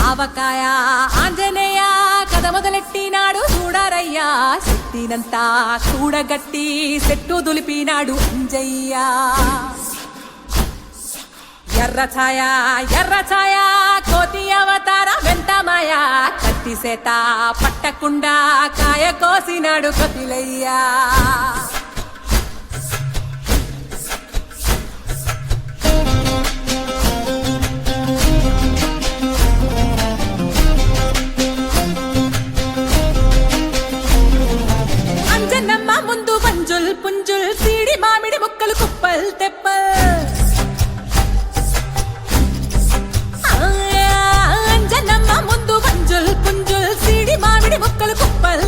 ఆవకాయ ఆంజనేయ కథ మొదలెట్టినాడు చూడారయ్యా శక్తినంతా కూడగట్టి చెట్టు దులిపినాడు అంజయ్య ఎర్ర ఛాయ కోతి అవతార వెంటమాయ కత్తి సేత పట్టకుండా కాయ కోసినాడు కపిలయ్యా అంజనమ్మ ముందు పంజుల్ పుంజుల్ సీడి మామిడి ముక్కలు కుప్పల్ తెప్పల్ అంజనమ్మ ముందు పంజుల్ పుంజుల్ సీడి మామిడి ముక్కలు కుప్పల్